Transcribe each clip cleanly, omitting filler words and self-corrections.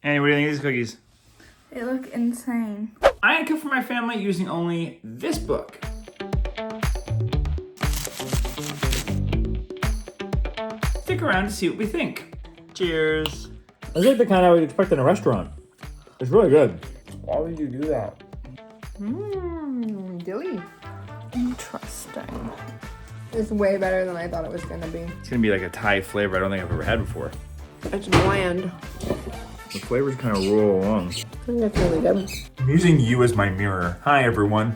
Annie, what do you think of these cookies? They look insane. I can cook for my family using only this book. Stick around to see what we think. Cheers. It's like the kind I would expect in a restaurant. It's really good. Why would you do that? Dilly. Interesting. It's way better than I thought it was gonna be. It's gonna be like a Thai flavor I don't think I've ever had before. It's bland. The flavors kind of roll along. I think it's really good. I'm using you as my mirror. Hi everyone.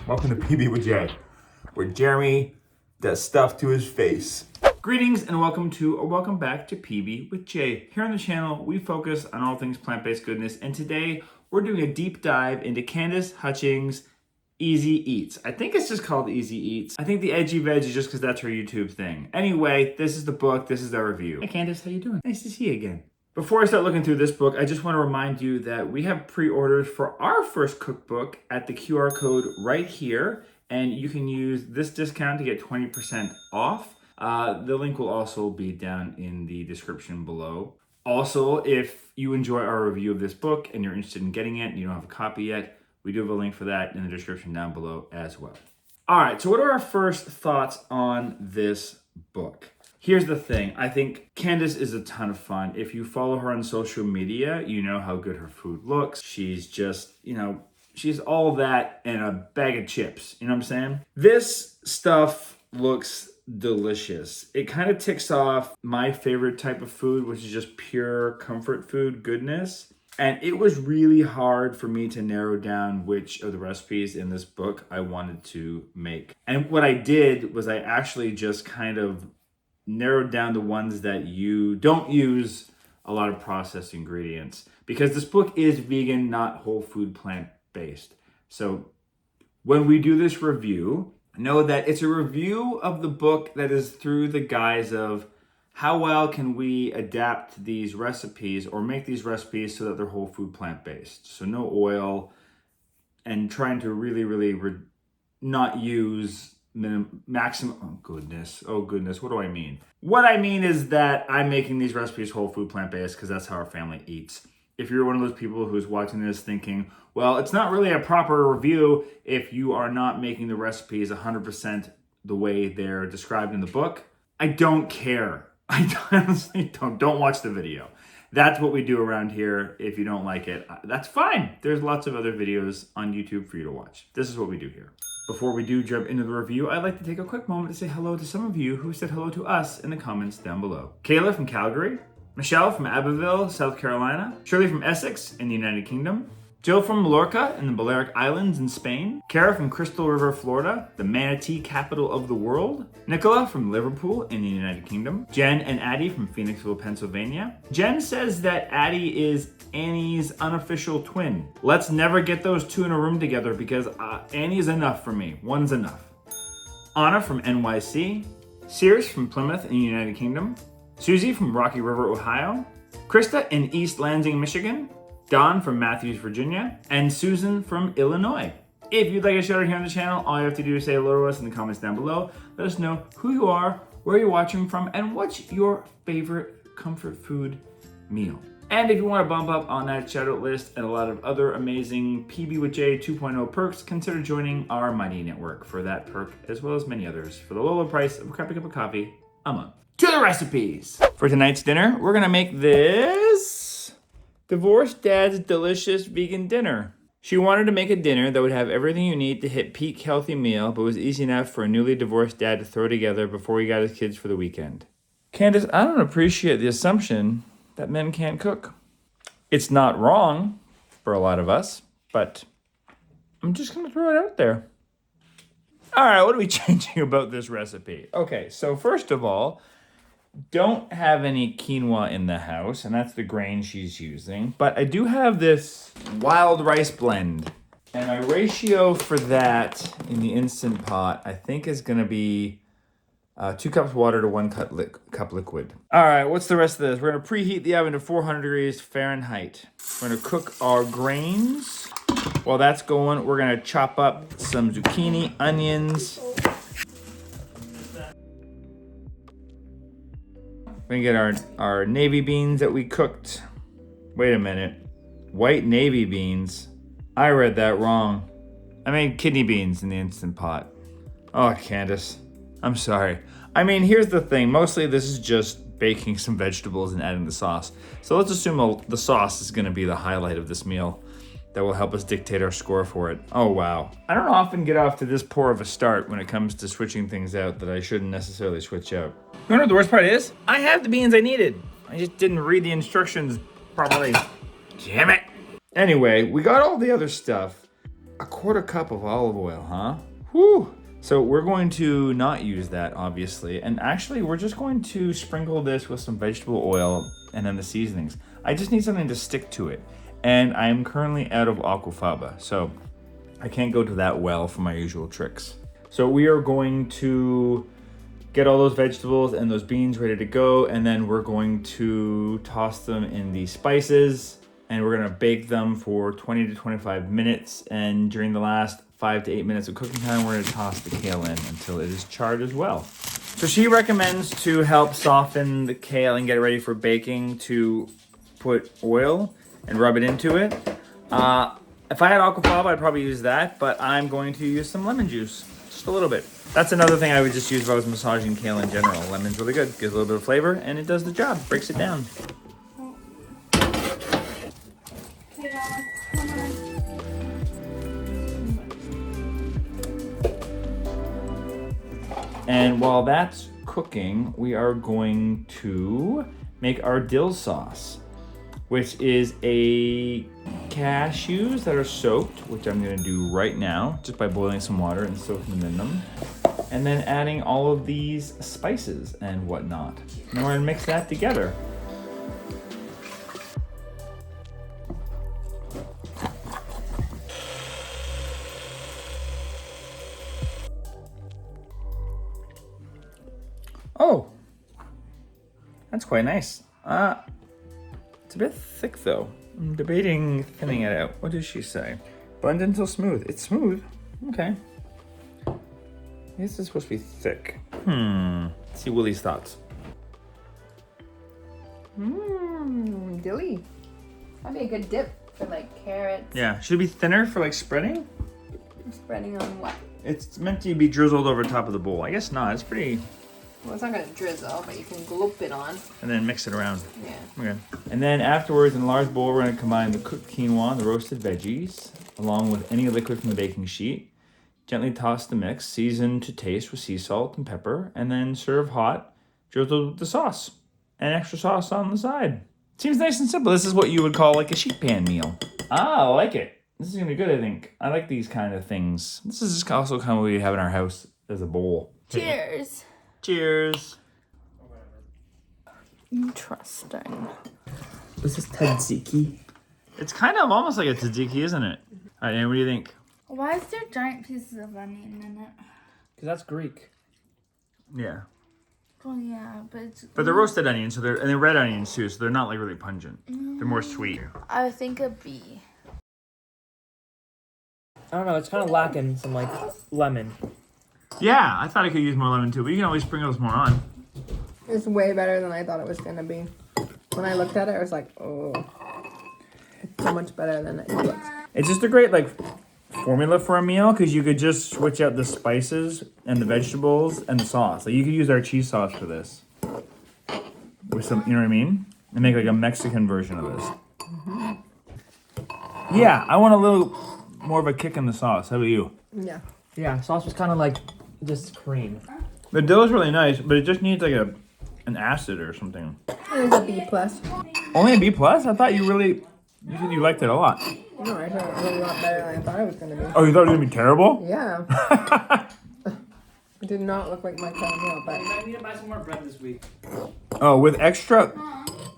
Welcome to PB with Jay, where Jeremy does stuff to his face. Greetings and welcome back to PB with Jay. Here on the channel, we focus on all things plant-based goodness, and today we're doing a deep dive into Candace Hutchings' Easy Eats. I think it's just called Easy Eats. I think the Edgy Veg is just because that's her YouTube thing. Anyway, this is the book, this is our review. Hey Candace, how you doing? Nice to see you again. Before I start looking through this book, I just want to remind you that we have pre-orders for our first cookbook at the QR code right here, and you can use this discount to get 20% off. The link will also be down in the description below. Also, if you enjoy our review of this book and you're interested in getting it and you don't have a copy yet, we do have a link for that in the description down below as well. All right, so what are our first thoughts on this book? Here's the thing. I think Candace is a ton of fun. If you follow her on social media, you know how good her food looks. She's just, she's all that and a bag of chips. You know what I'm saying? This stuff looks delicious. It kind of ticks off my favorite type of food, which is just pure comfort food goodness. And it was really hard for me to narrow down which of the recipes in this book I wanted to make. And what I did was I actually just kind of narrowed down the ones that you don't use a lot of processed ingredients, because this book is vegan, not whole food plant-based. So when we do this review, know that it's a review of the book that is through the guise of how well can we adapt these recipes or make these recipes so that they're whole food plant-based. So no oil, and trying to really not use maximum, oh goodness, what do I mean? What I mean is that I'm making these recipes whole food plant-based because that's how our family eats. If you're one of those people who's watching this thinking, well, it's not really a proper review if you are not making the recipes 100% the way they're described in the book, I don't care. I honestly don't watch the video. That's what we do around here. If you don't like it, that's fine. There's lots of other videos on YouTube for you to watch. This is what we do here. Before we do jump into the review, I'd like to take a quick moment to say hello to some of you who said hello to us in the comments down below. Kayla from Calgary, Michelle from Abbeville, South Carolina, Shirley from Essex in the United Kingdom, Jill from Mallorca in the Balearic Islands in Spain, Kara from Crystal River, Florida, the manatee capital of the world, Nicola from Liverpool in the United Kingdom, Jen and Addie from Phoenixville, Pennsylvania. Jen says that Addie is Annie's unofficial twin. Let's never get those two in a room together because Annie's enough for me. One's enough. Anna from NYC, Sears from Plymouth in the United Kingdom, Susie from Rocky River, Ohio, Krista in East Lansing, Michigan, Don from Matthews, Virginia, and Susan from Illinois. If you'd like a shout out here on the channel, all you have to do is say hello to us in the comments down below. Let us know who you are, where you're watching from, and what's your favorite comfort food meal. And if you want to bump up on that shout out list and a lot of other amazing PB with J 2.0 perks, consider joining our Mighty Network for that perk, as well as many others, for the low price of a crappy cup of coffee a month. To the recipes! For tonight's dinner, we're gonna make this divorced dad's delicious vegan dinner. She wanted to make a dinner that would have everything you need to hit peak healthy meal, but was easy enough for a newly divorced dad to throw together before he got his kids for the weekend. Candace, I don't appreciate the assumption that men can't cook. It's not wrong for a lot of us, but I'm just gonna throw it out there. All right, what are we changing about this recipe? Okay, so first of all, don't have any quinoa in the house, and that's the grain she's using. But I do have this wild rice blend, and my ratio for that in the Instant Pot, I think, is gonna be 2 cups water to 1 cup liquid. All right, what's the rest of this? We're gonna preheat the oven to 400 degrees Fahrenheit. We're gonna cook our grains. While that's going, we're gonna chop up some zucchini, onions. We're gonna get our navy beans that we cooked. Wait a minute. White navy beans. I read that wrong. I made kidney beans in the Instant Pot. Oh, Candace. I'm sorry. I mean, here's the thing. Mostly this is just baking some vegetables and adding the sauce. So let's assume the sauce is going to be the highlight of this meal that will help us dictate our score for it. Oh, wow. I don't often get off to this poor of a start when it comes to switching things out that I shouldn't necessarily switch out. You know what the worst part is? I have the beans I needed. I just didn't read the instructions properly. Damn it. Anyway, we got all the other stuff. A quarter cup of olive oil, huh? Whew. So we're going to not use that, obviously. And actually, we're just going to sprinkle this with some vegetable oil and then the seasonings. I just need something to stick to it. And I'm currently out of aquafaba, so I can't go to that well for my usual tricks. So we are going to get all those vegetables and those beans ready to go, and then we're going to toss them in the spices, and we're gonna bake them for 20 to 25 minutes. And during the last 5 to 8 minutes of cooking time, we're gonna toss the kale in until it is charred as well. So she recommends, to help soften the kale and get it ready for baking, to put oil and rub it into it. If I had aquafaba, I'd probably use that, but I'm going to use some lemon juice, just a little bit. That's another thing I would just use if I was massaging kale in general. Lemon's really good, gives a little bit of flavor, and it does the job, breaks it down. And while that's cooking, we are going to make our dill sauce, which is a cashews that are soaked, which I'm gonna do right now, just by boiling some water and soaking them in them. And then adding all of these spices and whatnot. Now we're gonna mix that together. Oh, that's quite nice. It's a bit thick though. I'm debating thinning it out. What does she say? Blend until smooth. It's smooth. Okay. I guess it's supposed to be thick. Let's see Willie's thoughts. Dilly. That'd be a good dip for like carrots. Yeah, should it be thinner for like spreading? Spreading on what? It's meant to be drizzled over top of the bowl. I guess not. It's pretty. Well, it's not gonna drizzle, but you can gloop it on. And then mix it around. Yeah. Okay. And then afterwards, in a large bowl, we're gonna combine the cooked quinoa, the roasted veggies, along with any liquid from the baking sheet. Gently toss the mix, season to taste with sea salt and pepper, and then serve hot, drizzled with the sauce, and extra sauce on the side. Seems nice and simple. This is what you would call like a sheet pan meal. Ah, I like it. This is gonna be good, I think. I like these kind of things. This is just also kind of what we have in our house as a bowl. Cheers. Cheers. Interesting. This is tzatziki. It's kind of almost like a tzatziki, isn't it? All right, Anne, what do you think? Why is there giant pieces of onion in it? Because that's Greek. Yeah. Well, yeah, but it's... But they're roasted onions, so they're red onions too, so they're not like really pungent. They're more sweet. I think a B. I don't know, it's kind of lacking some, like, lemon. Yeah, I thought I could use more lemon too, but you can always sprinkle some more on. It's way better than I thought it was gonna be. When I looked at it, I was like, oh, it's so much better than it looks. It's just a great like formula for a meal because you could just switch out the spices and the vegetables and the sauce. Like you could use our cheese sauce for this with some, you know what I mean, and make like a Mexican version of this. Yeah, I want a little more of a kick in the sauce. How about you? Yeah. Yeah, sauce was kind of like just cream. The dough is really nice, but it just needs like an acid or something. It's a B plus. Only a B plus? I thought you said you liked it a lot. No, I thought it was a lot better than I thought it was gonna be. Oh, you thought it was gonna be terrible? Yeah. It did not look like my kind of meal, but I need to buy some more bread this week. Oh, with extra,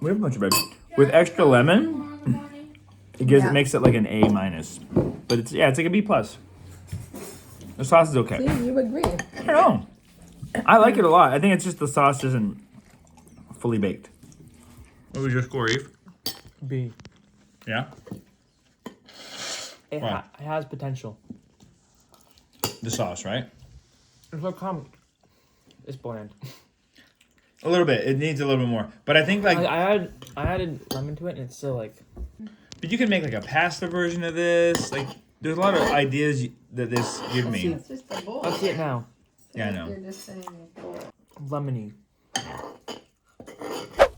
we have a bunch of bread. With extra lemon, it makes it like an A minus. But it's like a B plus. The sauce is okay. see, you agree. I don't know. I like it a lot. I think it's just the sauce isn't fully baked. What was your score, Eve? B. Yeah? It has potential. The sauce, right? It's like it's bland. A little bit. It needs a little bit more. But I think like I added lemon to it, and it's still like. But you can make like a pasta version of this. Like, there's a lot of ideas that this give me. It's just a bowl. I'll see it now. Yeah, I know. You're just saying a bowl. Lemony.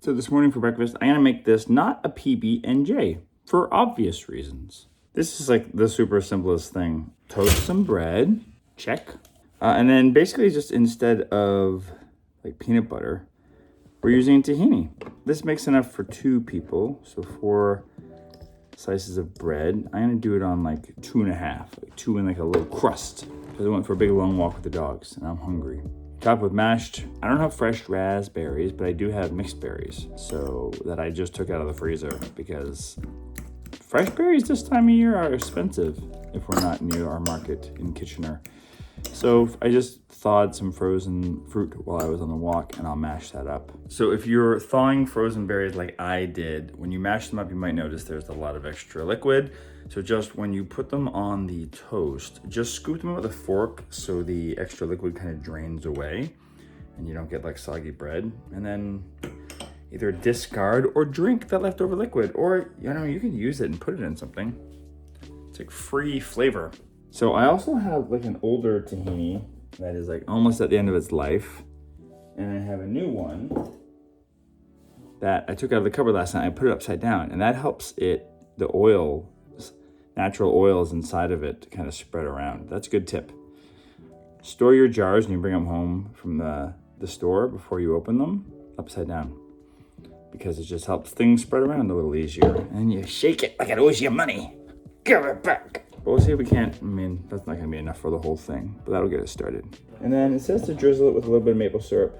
So this morning for breakfast, I'm gonna make this not a PB&J for obvious reasons. This is like the super simplest thing. Toast some bread, check. And then basically just instead of like peanut butter, we're using tahini. This makes enough for 2 people. So 4 slices of bread. I'm gonna do it on like 2.5, like 2 in like a little crust. Because I went for a big long walk with the dogs and I'm hungry. Top with mashed, I don't have fresh raspberries, but I do have mixed berries. So that I just took out of the freezer because fresh berries this time of year are expensive if we're not near our market in Kitchener. So I just thawed some frozen fruit while I was on the walk and I'll mash that up. So if you're thawing frozen berries like I did, when you mash them up, you might notice there's a lot of extra liquid. So just when you put them on the toast, just scoop them with a fork so the extra liquid kind of drains away and you don't get like soggy bread. And then either discard or drink that leftover liquid, or you know, you can use it and put it in something. It's like free flavor. So I also have like an older tahini that is like almost at the end of its life. And I have a new one that I took out of the cupboard last night. I put it upside down and that helps it, the oil, natural oils inside of it to kind of spread around. That's a good tip. Store your jars when you bring them home from the store before you open them upside down, because it just helps things spread around a little easier. And then you shake it like it owes you money. Give it back. But we'll see if we can't. I mean, that's not gonna be enough for the whole thing, but that'll get us started. And then it says to drizzle it with a little bit of maple syrup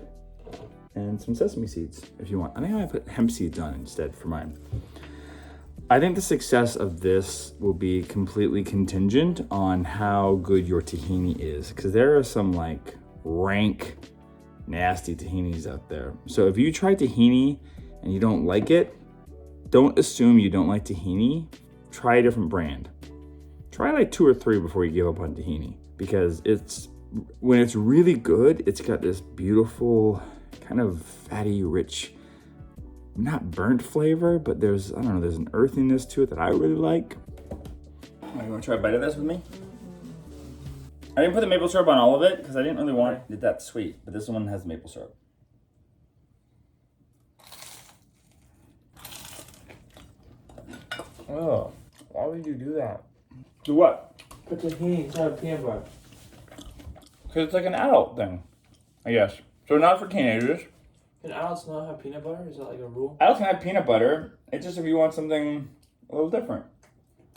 and some sesame seeds if you want. I think I might put hemp seeds on instead for mine. I think the success of this will be completely contingent on how good your tahini is, because there are some like rank, nasty tahinis out there. So if you try tahini and you don't like it, don't assume you don't like tahini. Try a different brand. Try like 2 or 3 before you give up on tahini, because when it's really good, it's got this beautiful kind of fatty, rich, not burnt flavor, but there's an earthiness to it that I really like. You want to try a bite of this with me? I didn't put the maple syrup on all of it because I didn't really want it that sweet, but this one has maple syrup. Oh, why would you do that? Do what? Put tahini inside of peanut butter. Because it's like an adult thing, I guess. So not for teenagers. Can adults not have peanut butter? Is that like a rule? Adults can have peanut butter. It's just if you want something a little different.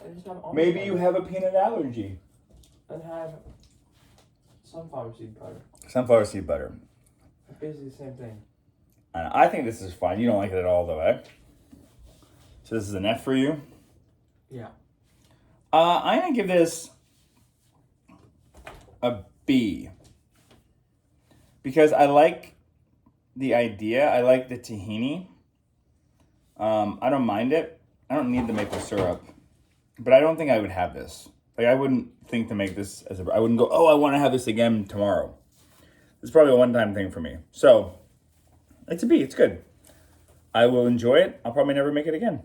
I just have almond Maybe butter. you have a peanut allergy. And have sunflower seed butter. Sunflower seed butter. It's basically the same thing. I think this is fine. You don't like it at all though, eh? So this is an F for you? Yeah. I'm gonna give this a B. Because I like the idea. I like the tahini. I don't mind it. I don't need the maple syrup. But I don't think I would have this. Like, I wouldn't think to make this I wouldn't go, oh, I want to have this again tomorrow. It's probably a one-time thing for me. So, it's a B. It's good. I will enjoy it. I'll probably never make it again.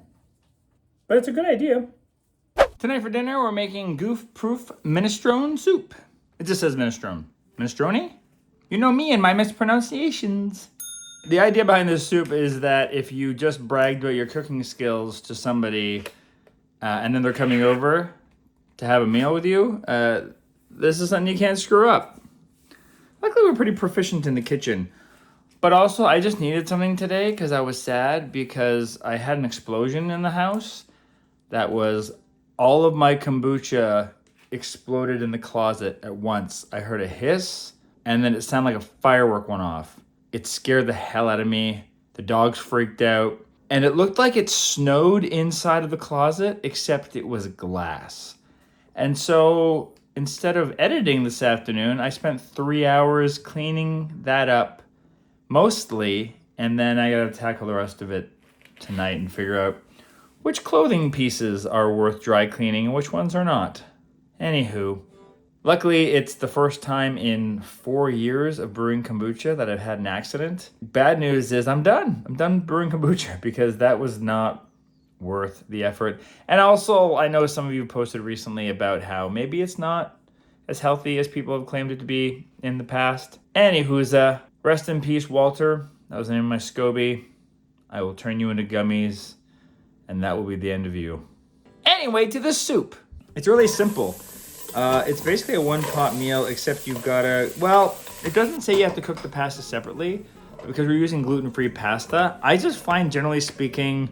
But it's a good idea. Tonight for dinner, we're making goof-proof minestrone soup. It just says minestrone. Minestrone? You know me and my mispronunciations. The idea behind this soup is that if you just bragged about your cooking skills to somebody and then they're coming over to have a meal with you, this is something you can't screw up. Luckily, we're pretty proficient in the kitchen. But also, I just needed something today because I was sad because I had an explosion in the house that was all of my kombucha exploded in the closet at once. I heard a hiss and then it sounded like a firework went off. It scared the hell out of me. The dogs freaked out. And it looked like it snowed inside of the closet, except it was glass. And so instead of editing this afternoon, I spent 3 hours cleaning that up mostly. And then I gotta tackle the rest of it tonight and figure out which clothing pieces are worth dry cleaning and which ones are not. Anywho, Luckily, it's the first time in 4 years of brewing kombucha that I've had an accident. Bad news is I'm done. I'm done brewing kombucha because that was not worth the effort. And also, I know some of you posted recently about how maybe it's not as healthy as people have claimed it to be in the past. Anywho's, rest in peace, Walter. That was the name of my SCOBY. I will turn you into gummies, and that will be the end of you. Anyway, to the soup. It's really simple. It's basically a one-pot meal, except you've gotta, well, it doesn't say you have to cook the pasta separately, but because we're using gluten-free pasta, I just find, generally speaking,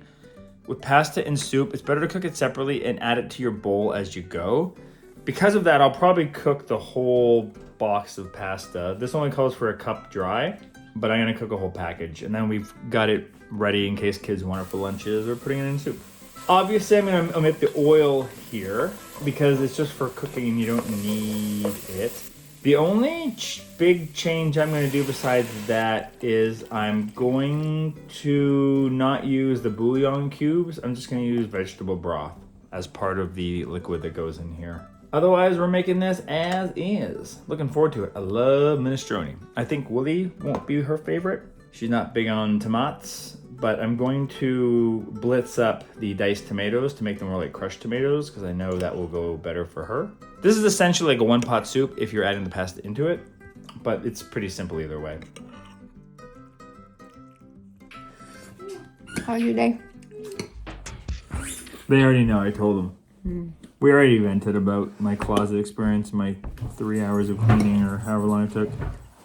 with pasta and soup, it's better to cook it separately and add it to your bowl as you go. Because of that, I'll probably cook the whole box of pasta. This only calls for a cup dry, but I'm gonna cook a whole package, and then we've got it ready in case kids want it for lunches or putting it in soup. Obviously, I'm gonna omit the oil here because it's just for cooking and you don't need it. The only big change I'm gonna do besides that is I'm going to not use the bouillon cubes. I'm just gonna use vegetable broth as part of the liquid that goes in here. Otherwise, we're making this as is. Looking forward to it. I love minestrone. I think Willie won't be her favorite. She's not big on tomatoes, but I'm going to blitz up the diced tomatoes to make them more like crushed tomatoes because I know that will go better for her. This is essentially like a one-pot soup if you're adding the pasta into it, but it's pretty simple either way. How's your day? They already know, I told them. We already vented about my closet experience, my 3 hours of cleaning or however long it took.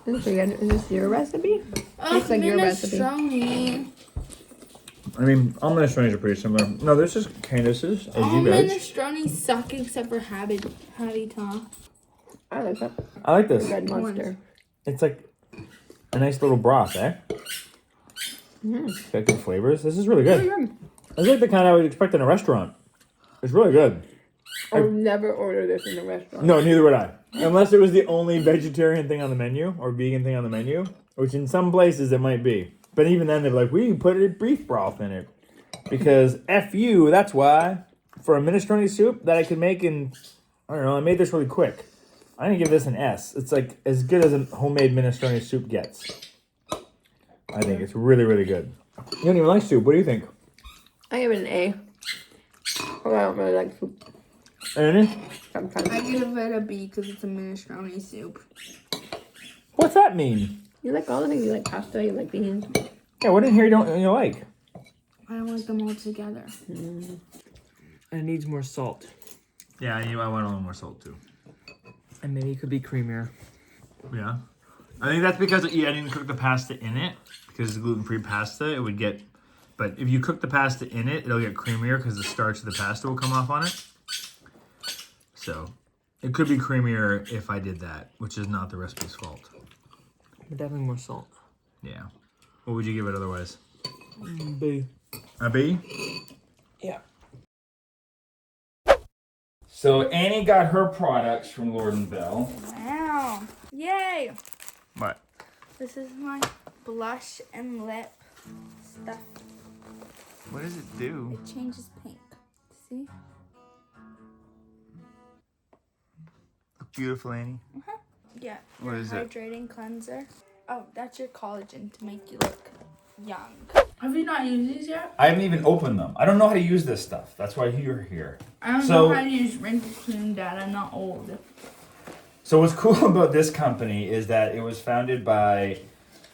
Is this your recipe? Looks like your recipe. Minestrone. I mean, all minestrones are pretty similar. No, this is Candace's All Edgy Veg. minestrone suck except for Habitat. I like that. I like this. Red monster. It's like a nice little broth, eh? It's got good flavors. This is really good. It's like the kind I would expect in a restaurant. It's really good. I would never order this in a restaurant. No, neither would I. Unless it was the only vegetarian thing on the menu or vegan thing on the menu, which in some places it might be. But even then, they're like, we put a beef broth in it. Because F you, that's why. For a minestrone soup that I could make in, I don't know, I made this really quick. I'm going to give this an S. It's like as good as a homemade minestrone soup gets. I think it's really, really good. You don't even like soup. What do you think? I give it an A. Oh, I don't really like soup. Annie? Sometimes. I give it a B because it's a minestrone soup. What's that mean? You like all the things. You like pasta, you like beans. Yeah, what in here you like? I don't like them all together. It needs more salt. Yeah, I want a little more salt too. And maybe it could be creamier. Yeah. I think that's because I didn't cook the pasta in it. Because it's gluten-free pasta, it would get... But if you cook the pasta in it, it'll get creamier because the starch of the pasta will come off on it. So, it could be creamier if I did that, which is not the recipe's fault. But definitely more salt. Yeah. What would you give it otherwise? B. A B? Yeah. So, Annie got her products from Lord and Belle. Wow. Yay. What? This is my blush and lip stuff. What does it do? It changes pink. See? Beautiful, Annie. Yeah. What your is it? hydrating cleanser. Oh, that's your collagen to make you look young. Have you not used these yet? I haven't even opened them. I don't know how to use this stuff. That's why you're here. I don't So- know how to use wrinkle cream, Dad. I'm not old. So what's cool about this company is that it was founded by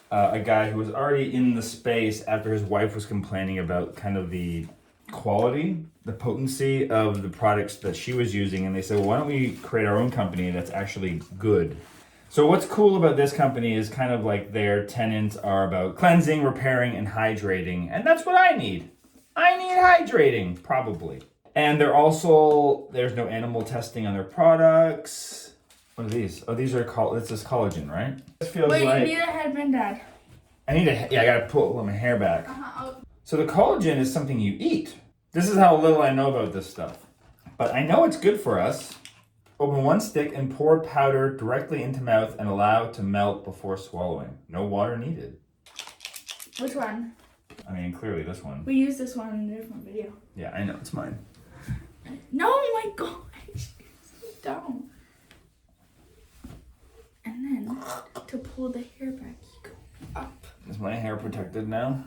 a guy who was already in the space after his wife was complaining about kind of the quality, the potency of the products that she was using. And they said, well, why don't we create our own company that's actually good? So what's cool about this company is kind of like their tenets are about cleansing, repairing, and hydrating. And that's what I need. I need hydrating, probably. And they're also, there's no animal testing on their products. What are these? Oh, these are, this is collagen, right? This feels Wait, like... you need a headband, Dad. I need to, yeah, I gotta pull my hair back. Uh-huh. So the collagen is something you eat. This is how little I know about this stuff. But I know it's good for us. Open one stick and pour powder directly into mouth and allow to melt before swallowing. No water needed. Which one? I mean, clearly this one. We used this one in a different video. Yeah, I know, it's mine. No, my gosh. So dumb. to pull the hair back, you go up. Is my hair protected now?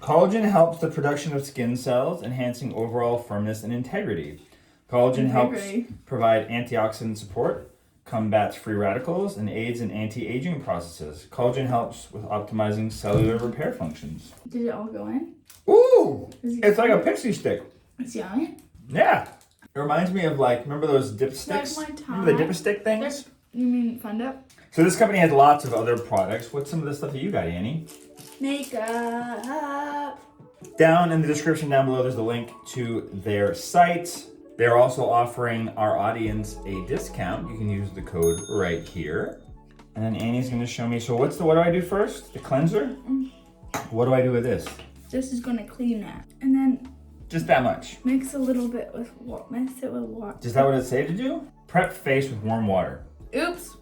Collagen helps the production of skin cells, enhancing overall firmness and integrity. Collagen helps provide antioxidant support, combats free radicals, and aids in anti-aging processes. Collagen helps with optimizing cellular repair functions. Did it all go in? Ooh! It's like a pixie stick. It's yummy. Yeah. It reminds me of like, remember those dipsticks? Remember the dip-stick things? You mean Fun Dip? So this company has lots of other products. What's some of the stuff that you got, Annie? Makeup. Down in the description down below, there's a link to their site. They're also offering our audience a discount. You can use the code right here. And then Annie's gonna show me, so what do I do first? The cleanser? What do I do with this? This is gonna clean that. And then Just that much. mix a little bit with what? Mix it with what? Is that what it say to do? Prep face with warm water. Oops.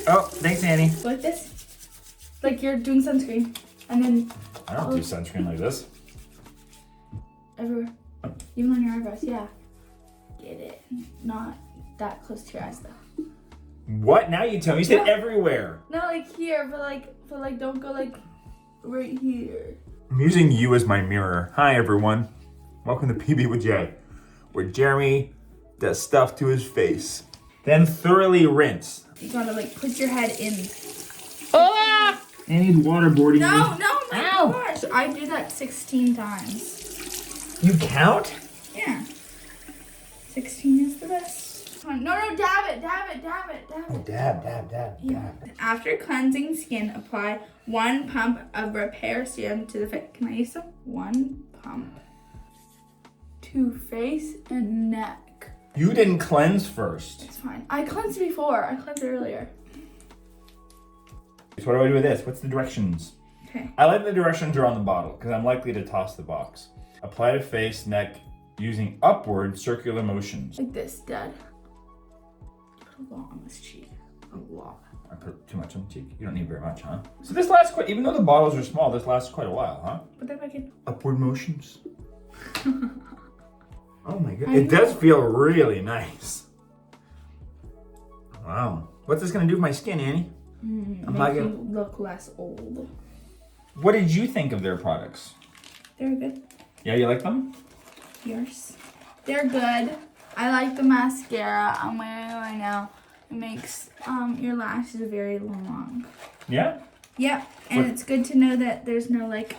Oh, thanks, Annie. Like this? Like you're doing sunscreen. And then I don't do sunscreen like this. everywhere. Even on your eyebrows, yeah. Get it. Not that close to your eyes though. What? Now you tell me. You said Yeah. everywhere. Not like here, but like don't go like right here. I'm using you as my mirror. Hi, everyone. Welcome to PB with Jay, where Jeremy does stuff to his face. Then thoroughly rinse. You gotta like put your head in. Annie's waterboarding No, me. no, my Ow. gosh. I do that 16 times. You count? Yeah. 16 is the best. Come on. No, dab it. Oh, dab. Yeah. After cleansing skin, apply 1 pump of repair serum to the face. Can I use some? 1 pump to face and neck. You didn't cleanse first. It's fine. I cleansed before. I cleansed earlier. So what do I do with this? What's the directions? Okay. I like the directions are on the bottle because I'm likely to toss the box. Apply to face, neck, using upward circular motions. Like this, Dad. Put a lot on this cheek. A lot. I put too much on the cheek. You don't need very much, huh? So this lasts quite, even though the bottles are small, this lasts quite a while, huh? Put that back in. Upward motions. Oh my god. It does feel really nice. Wow. What's this gonna do with my skin, Annie? Make you look less old. What did you think of their products? They're good. Yeah, you like them? Yours. They're good. I like the mascara I'm wearing right now. It makes your lashes very long. Yeah? Yep. And it's good to know that there's no like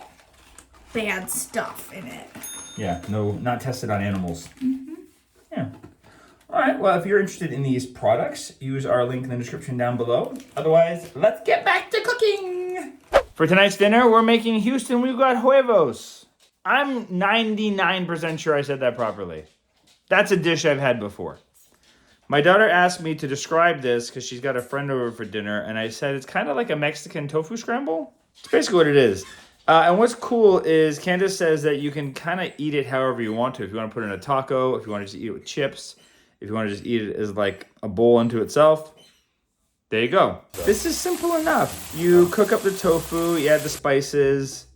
bad stuff in it. Yeah, no, not tested on animals. Yeah. All right, well, if you're interested in these products, use our link in the description down below. Otherwise, let's get back to cooking. For tonight's dinner, we're making Houston, we've got huevos. I'm 99% sure I said that properly. That's a dish I've had before. My daughter asked me to describe this because she's got a friend over for dinner, and I said it's kind of like a Mexican tofu scramble. It's basically what it is. And what's cool is Candace says that you can kind of eat it however you want to. If you want to put it in a taco, if you want to just eat it with chips, if you want to just eat it as like a bowl unto itself, there you go. This is simple enough. You cook up the tofu, you add the spices.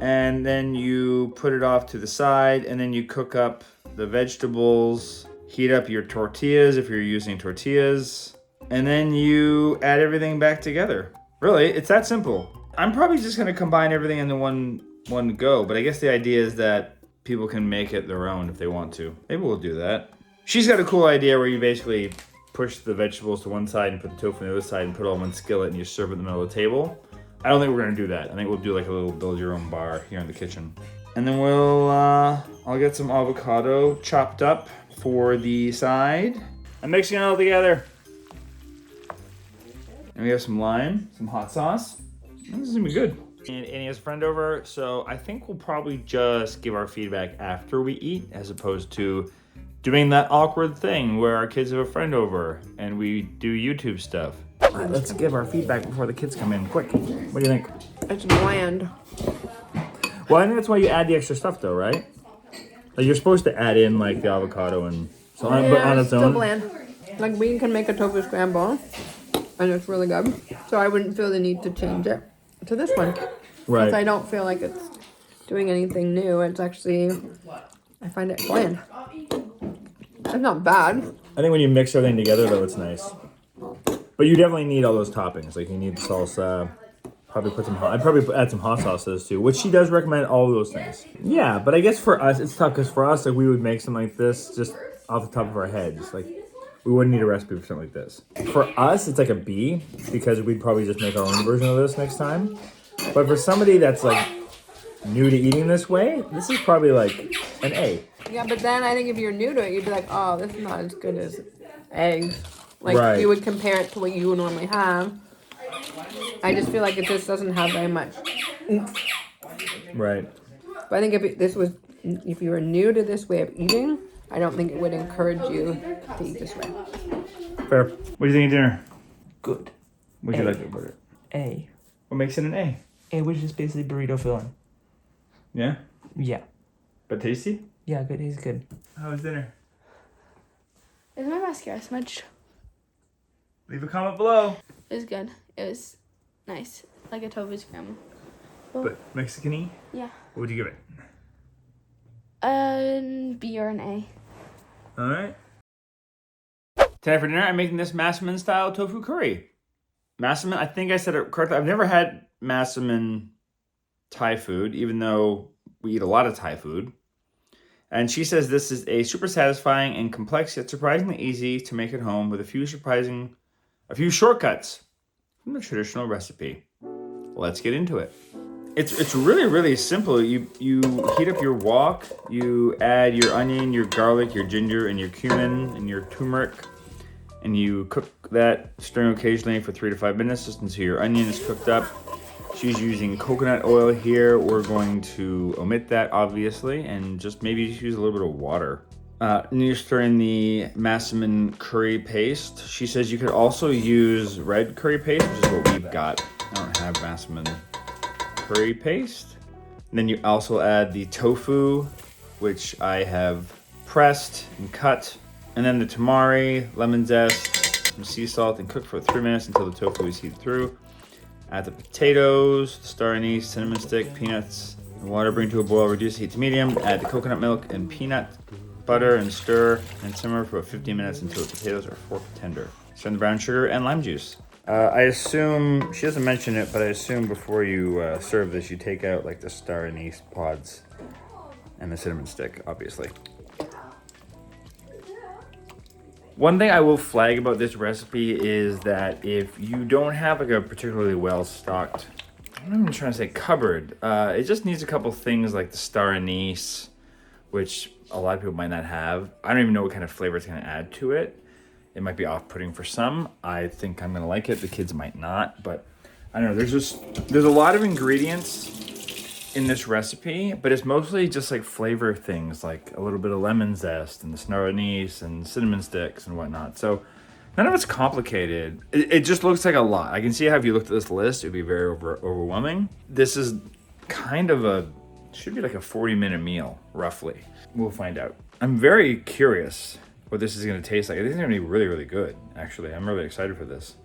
And then you put it off to the side, and then you cook up the vegetables, heat up your tortillas if you're using tortillas, and then you add everything back together. Really, it's that simple. I'm probably just gonna combine everything into one go, but I guess the idea is that people can make it their own if they want to. Maybe we'll do that. She's got a cool idea where you basically push the vegetables to one side and put the tofu on the other side and put it all in one skillet and you serve it in the middle of the table. I don't think we're gonna do that. I think we'll do like a little build your own bar here in the kitchen. And then I'll get some avocado chopped up for the side. I'm mixing it all together. And we have some lime, some hot sauce. This is gonna be good. And Annie has a friend over, so I think we'll probably just give our feedback after we eat, as opposed to doing that awkward thing where our kids have a friend over and we do YouTube stuff. All right, let's give our feedback before the kids come in. Quick, what do you think? It's bland. Well, I think that's why you add the extra stuff, though, right? Like you're supposed to add in like the avocado and so on, but on its still own. bland. Like we can make a tofu scramble, and it's really good. So I wouldn't feel the need to change it to this one. Right. Because I don't feel like it's doing anything new. It's actually, I find it bland. It's not bad. I think when you mix everything together, though, it's nice. But you definitely need all those toppings. Like, you need the salsa. Probably put some I'd probably add some hot sauces too, which she does recommend all of those things. Yeah, but I guess for us, it's tough because for us, like, we would make something like this just off the top of our heads. Like, we wouldn't need a recipe for something like this. For us, it's like a B because we'd probably just make our own version of this next time. But for somebody that's like new to eating this way, this is probably like an A. Yeah, but then I think if you're new to it, you'd be like, oh, this is not as good as eggs. Like, Right. you would compare it to what you would normally have. I just feel like it just doesn't have very much oomph. Right. But I think if you were new to this way of eating, I don't think it would encourage you to eat this way. Fair. What do you think of dinner? Good. What do you A. like about it? A. What makes it an A? A was just basically burrito filling. Yeah? Yeah. But tasty? Yeah, good. He's good. How was dinner? Is my mascara smudged? Leave a comment below. It was good. It was nice. Like a tofu scramble. But Mexican-y? Yeah. What would you give it? B or an A. All right. Tonight for dinner, I'm making this Massaman-style tofu curry. Massaman, I think I said it correctly. I've never had Massaman Thai food, even though we eat a lot of Thai food. And she says this is a super satisfying and complex yet surprisingly easy to make at home with a few shortcuts from the traditional recipe. Let's get into it. It's really, really simple. You heat up your wok, you add your onion, your garlic, your ginger, and your cumin, and your turmeric, and you cook that, stirring occasionally for 3 to 5 minutes just until your onion is cooked up. She's using coconut oil here. We're going to omit that, obviously, and just maybe use a little bit of water. And you stir in the Massaman curry paste. She says you could also use red curry paste, which is what we've got. I don't have Massaman curry paste. And then you also add the tofu, which I have pressed and cut. And then the tamari, lemon zest, some sea salt, and cook for 3 minutes until the tofu is heated through. Add the potatoes, the star anise, cinnamon stick, peanuts, and water. Bring to a boil, reduce heat to medium. Add the coconut milk and peanut butter and stir and simmer for about 15 minutes until the potatoes are fork tender. Stir in the brown sugar and lime juice. I assume, she doesn't mention it, but I assume before you serve this, you take out like the star anise pods and the cinnamon stick, obviously. One thing I will flag about this recipe is that if you don't have like a particularly well-stocked, I'm not even trying to say cupboard, it just needs a couple things like the star anise, which a lot of people might not have. I don't even know what kind of flavor it's going to add to it. It might be off-putting for some. I think I'm going to like it. The kids might not, but I don't know. There's a lot of ingredients in this recipe, but it's mostly just like flavor things, like a little bit of lemon zest and the star anise and cinnamon sticks and whatnot. So none of it's complicated. It just looks like a lot. I can see how if you looked at this list, it'd be very overwhelming. This is kind of should be like a 40-minute meal, roughly. We'll find out. I'm very curious what this is going to taste like. I think it's going to be really, really good, actually. I'm really excited for this.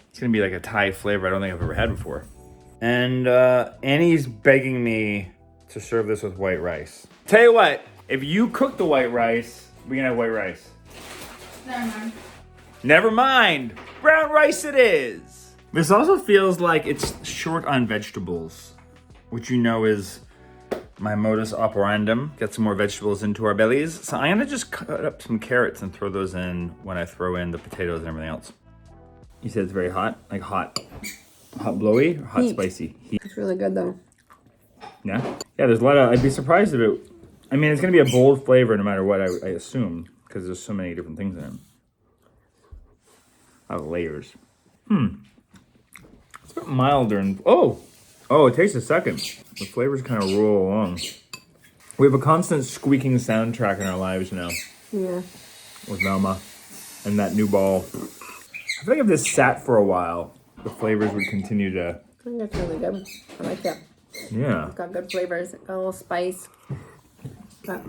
It's going to be like a Thai flavor I don't think I've ever had before. And Annie's begging me to serve this with white rice. Tell you what, if you cook the white rice, we can have white rice. Never mind. Never mind. Brown rice it is. This also feels like it's short on vegetables, which you know is my modus operandum. Get some more vegetables into our bellies. So I'm gonna just cut up some carrots and throw those in when I throw in the potatoes and everything else. You said it's very hot? Like hot blowy or hot Heat. spicy? Heat. It's really good though. Yeah? Yeah, there's a lot of, I'd be surprised if it, I mean, it's gonna be a bold flavor no matter what, I assume, because there's so many different things in it. A lot of layers. It's a bit milder and, oh, it takes a second. The flavors kind of roll along. We have a constant squeaking soundtrack in our lives now. Yeah. With Velma and that new ball. I feel like if this sat for a while, the flavors would continue to... I think that's really good. I like that. Yeah. It's got good flavors. Got a little spice. Got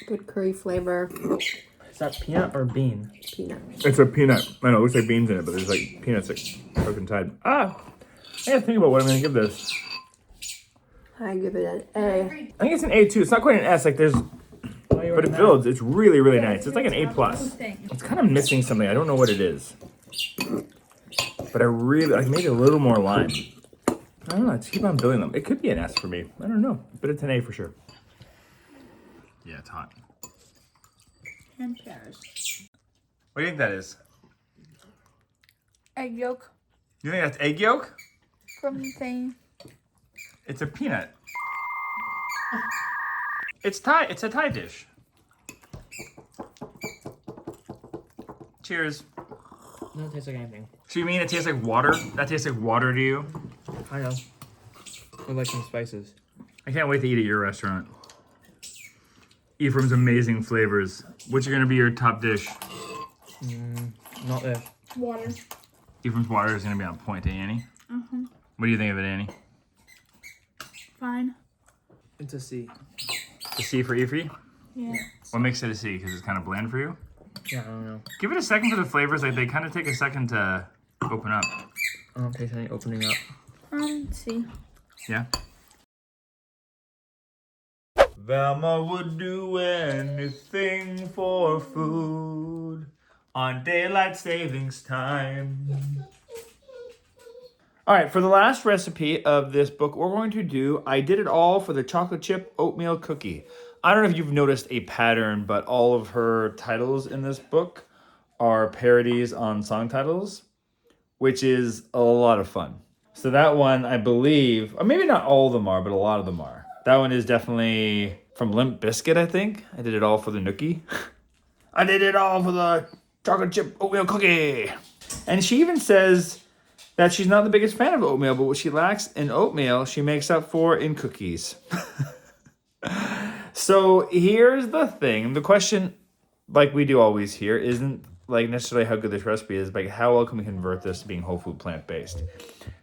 good curry flavor. Is that peanut or bean? Peanut. It's a peanut. I know, it looks like beans in it, but there's like peanuts like poking tied. I gotta think about what I'm gonna give this. I give it an A. I think it's an A too. It's not quite an S. Like there's, but it builds. It's really, really nice. It's like an A plus. It's kind of missing something. I don't know what it is. But I made it a little more lime. I don't know. Let's keep on building them. It could be an S for me. I don't know. But it's an A for sure. Yeah, it's hot. And pears. What do you think that is? Egg yolk You think that's egg yolk? from the thing. It's a peanut. It's Thai. It's a Thai dish. Cheers. Doesn't taste like anything. So you mean it tastes like water? That tastes like water to you? I know. With like some spices. I can't wait to eat at your restaurant. Ephraim's amazing flavors. What's gonna be your top dish? Not there. Water. Ephraim's water is gonna be on point, eh, Annie? What do you think of it, Annie? Fine. It's a C. A C for Ephraim? Yeah. What makes it a C? Because it's kind of bland for you? Yeah, I don't know. Give it a second for the flavors. Like, they kind of take a second to open up. I don't taste any opening up. See. Yeah? Velma would do anything for food on daylight savings time. All right, for the last recipe of this book, we're going to do, I did it all for the chocolate chip oatmeal cookie. I don't know if you've noticed a pattern, but all of her titles in this book are parodies on song titles, which is a lot of fun. So that one, I believe, or maybe not all of them are, but a lot of them are. That one is definitely from Limp Bizkit, I think. I did it all for the nookie. I did it all for the chocolate chip oatmeal cookie. And she even says that she's not the biggest fan of oatmeal, but what she lacks in oatmeal, she makes up for in cookies. So here's the thing. The question, like we do always here, isn't like necessarily how good this recipe is, but how well can we convert this to being whole food plant-based?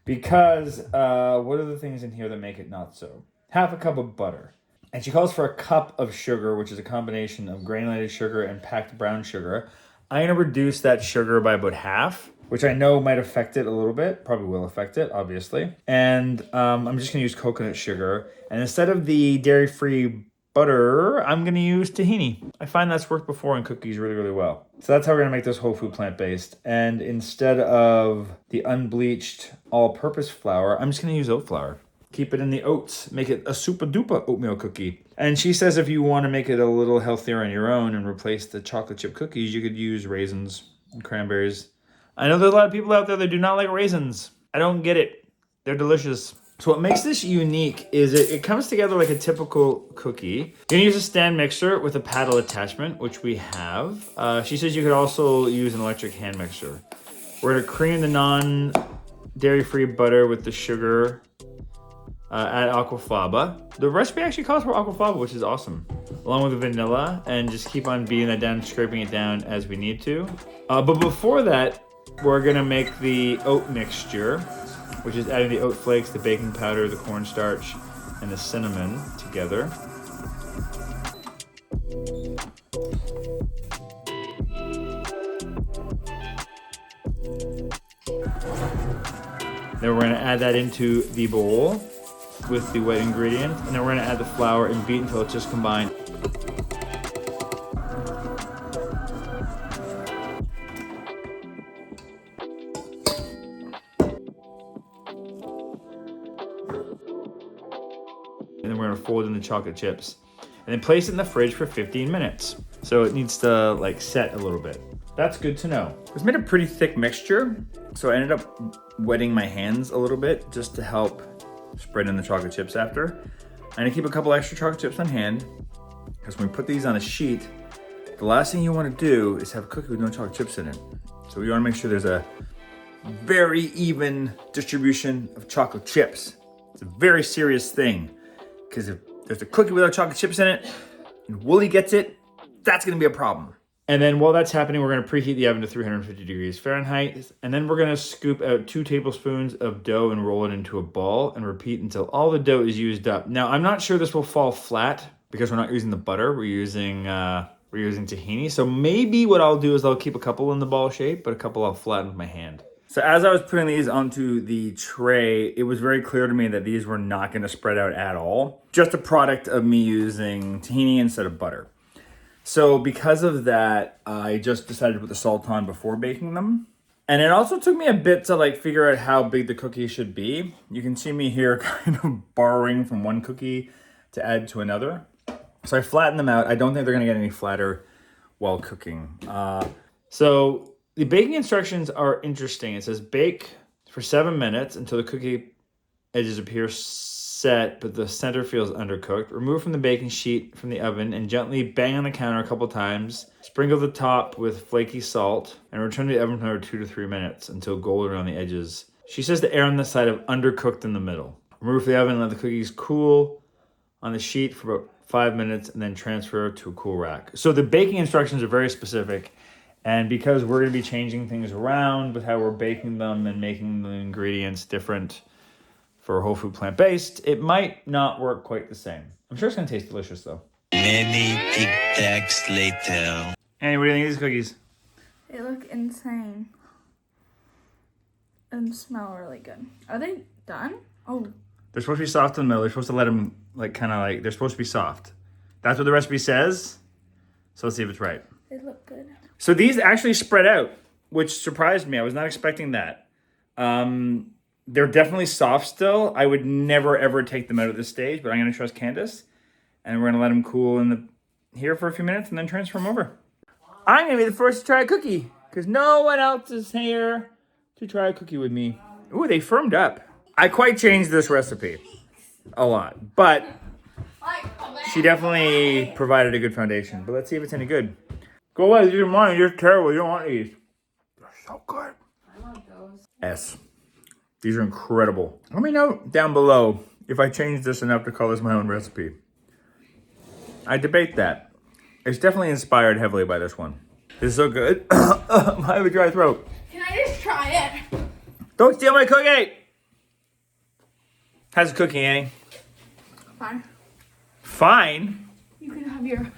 Because what are the things in here that make it not so? Half a cup of butter. And she calls for a cup of sugar, which is a combination of granulated sugar and packed brown sugar. I'm going to reduce that sugar by about half, which I know might affect it a little bit. Probably will affect it, obviously. And I'm just going to use coconut sugar. And instead of the dairy-free butter, I'm going to use tahini. I find that's worked before in cookies really, really well. So that's how we're going to make this whole food plant-based. And instead of the unbleached all-purpose flour, I'm just going to use oat flour. Keep it in the oats. Make it a super duper oatmeal cookie. And she says if you want to make it a little healthier on your own and replace the chocolate chip cookies, you could use raisins and cranberries. I know there's a lot of people out there that do not like raisins. I don't get it. They're delicious. So what makes this unique is it comes together like a typical cookie. You're going to use a stand mixer with a paddle attachment, which we have. She says you could also use an electric hand mixer. We're going to cream the non-dairy-free butter with the sugar. Add aquafaba. The recipe actually calls for aquafaba, which is awesome. Along with the vanilla, and just keep on beating that down, scraping it down as we need to. But before that, we're gonna make the oat mixture, which is adding the oat flakes, the baking powder, the cornstarch, and the cinnamon together. Then we're gonna add that into the bowl with the wet ingredients, and then we're going to add the flour and beat until it's just combined. And then we're going to fold in the chocolate chips and then place it in the fridge for 15 minutes. So it needs to like set a little bit. That's good to know. It's made a pretty thick mixture, so I ended up wetting my hands a little bit just to help spread in the chocolate chips after. I'm gonna keep a couple extra chocolate chips on hand because when we put these on a sheet, the last thing you want to do is have a cookie with no chocolate chips in it. So we want to make sure there's a very even distribution of chocolate chips. It's a very serious thing because if there's a cookie without chocolate chips in it and Wooly gets it, that's gonna be a problem. And then while that's happening, we're going to preheat the oven to 350 degrees Fahrenheit. And then we're going to scoop out 2 tablespoons of dough and roll it into a ball and repeat until all the dough is used up. Now, I'm not sure this will fall flat because we're not using the butter. We're using tahini. So maybe what I'll do is I'll keep a couple in the ball shape, but a couple I'll flatten with my hand. So as I was putting these onto the tray, it was very clear to me that these were not going to spread out at all. Just a product of me using tahini instead of butter. So because of that, I just decided to put the salt on before baking them. And it also took me a bit to like figure out how big the cookie should be. You can see me here kind of borrowing from one cookie to add to another. So I flattened them out. I don't think they're gonna get any flatter while cooking. So the baking instructions are interesting. It says bake for 7 minutes until the cookie edges appear set, but the center feels undercooked. Remove from the baking sheet from the oven and gently bang on the counter a couple times. Sprinkle the top with flaky salt and return to the oven for another 2 to 3 minutes until golden around the edges. She says to err on the side of undercooked in the middle. Remove from the oven and let the cookies cool on the sheet for about 5 minutes and then transfer to a cool rack. So the baking instructions are very specific, and because we're going to be changing things around with how we're baking them and making the ingredients different for whole food plant-based, it might not work quite the same. I'm sure it's going to taste delicious though. Many Tic Tacs later. Annie, what do you think of these cookies? They look insane. And smell really good. Are they done? Oh. They're supposed to be soft in the middle. They're supposed to let them they're supposed to be soft. That's what the recipe says. So let's see if it's right. They look good. So these actually spread out, which surprised me. I was not expecting that. They're definitely soft still. I would never, ever take them out at this stage, but I'm going to trust Candace. And we're going to let them cool here for a few minutes and then transfer them over. I'm going to be the first to try a cookie because no one else is here to try a cookie with me. Ooh, they firmed up. I quite changed this recipe a lot, but she definitely provided a good foundation. But let's see if it's any good. Go away, these are mine. You're terrible. You don't want these. They're so good. I want those. S. These are incredible. Let me know down below if I changed this enough to call this my own recipe. I debate that. It's definitely inspired heavily by this one. This is so good. I have a dry throat. Can I just try it? Don't steal my cookie! How's the cookie, Annie? Fine. Fine? You can have your...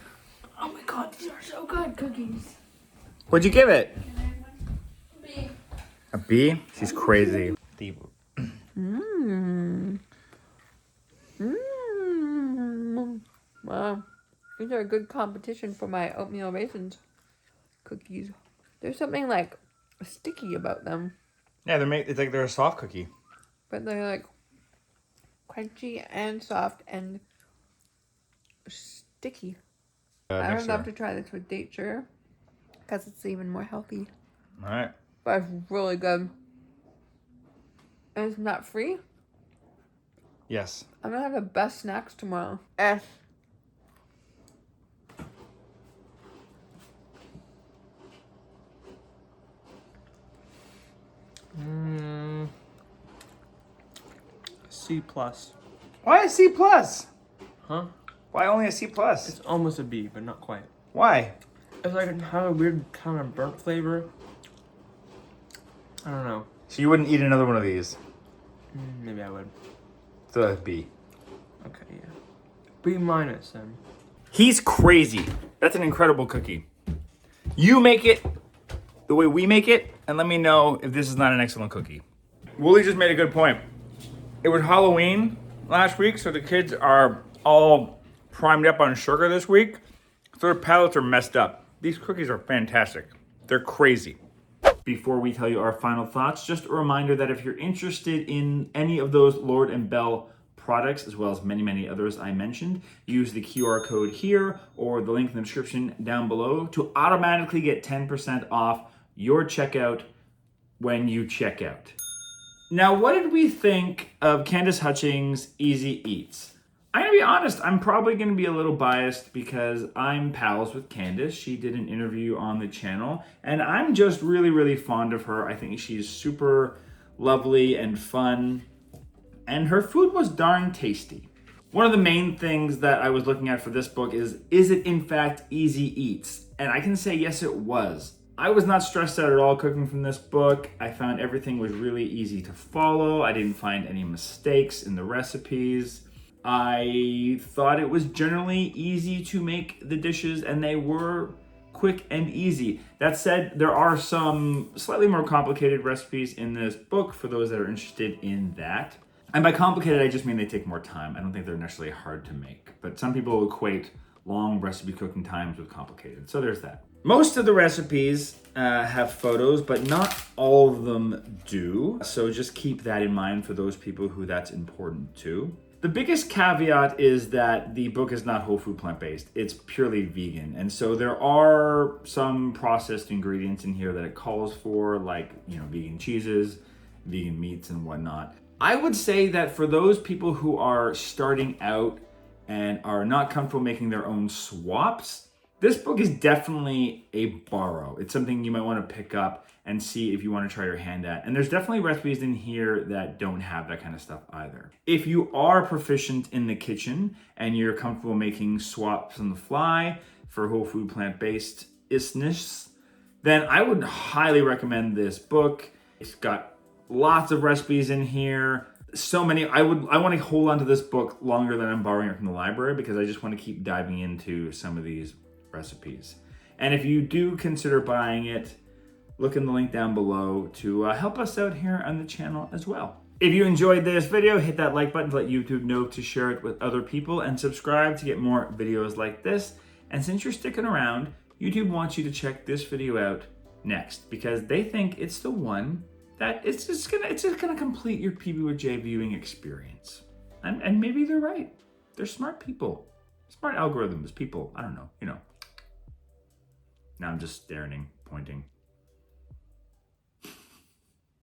Oh my god, these are so good cookies. What'd you give it? B. A B? She's crazy. Wow. These are a good competition for my oatmeal raisins cookies. There's something like sticky about them, Yeah, it's like they're a soft cookie. but they're like crunchy and soft and sticky. I would love to try this with date sugar because it's even more healthy. All right. But it's really good. And it's nut free. Yes. I'm gonna have the best snacks tomorrow. S. C plus. Why a C plus? Huh? Why only a C plus? It's almost a B, but not quite. Why? It's like it has a weird kind of burnt flavor. I don't know. So you wouldn't eat another one of these? Maybe I would. So that's B. Okay, yeah. B minus then. He's crazy. That's an incredible cookie. You make it the way we make it, and let me know if this is not an excellent cookie. Wooly just made a good point. It was Halloween last week, so the kids are all primed up on sugar this week. So their palates are messed up. These cookies are fantastic. They're crazy. Before we tell you our final thoughts, just a reminder that if you're interested in any of those Lord and Belle products, as well as many, many others I mentioned, use the QR code here or the link in the description down below to automatically get 10% off your checkout when you check out. Now, what did we think of Candace Hutchings' Easy Eats? I'm gonna be honest, I'm probably gonna be a little biased because I'm pals with Candace. She did an interview on the channel, and I'm just really, really fond of her. I think she's super lovely and fun, and her food was darn tasty. One of the main things that I was looking at for this book is it in fact Easy Eats? And I can say yes, it was. I was not stressed out at all cooking from this book. I found everything was really easy to follow. I didn't find any mistakes in the recipes. I thought it was generally easy to make the dishes, and they were quick and easy. That said, there are some slightly more complicated recipes in this book for those that are interested in that. And by complicated, I just mean they take more time. I don't think they're necessarily hard to make, but some people equate long recipe cooking times with complicated. So there's that. Most of the recipes have photos, but not all of them do. So just keep that in mind for those people who that's important to. The biggest caveat is that the book is not whole food plant-based. It's purely vegan. And so there are some processed ingredients in here that it calls for, like, you know, vegan cheeses, vegan meats and whatnot. I would say that for those people who are starting out and are not comfortable making their own swaps, this book is definitely a borrow. It's something you might want to pick up and see if you want to try your hand at. And there's definitely recipes in here that don't have that kind of stuff either. If you are proficient in the kitchen and you're comfortable making swaps on the fly for whole food plant-based isness, then I would highly recommend this book. It's got lots of recipes in here. So many. I want to hold on to this book longer than I'm borrowing it from the library because I just want to keep diving into some of these recipes. And if you do consider buying it, look in the link down below to help us out here on the channel as well. If you enjoyed this video, hit that like button to let YouTube know to share it with other people, and subscribe to get more videos like this. And since you're sticking around, YouTube wants you to check this video out next because they think it's the one that it's just gonna complete your PB with J viewing experience. And maybe they're right. They're smart people. Smart algorithms, people. I don't know, you know. Now I'm just staring, pointing.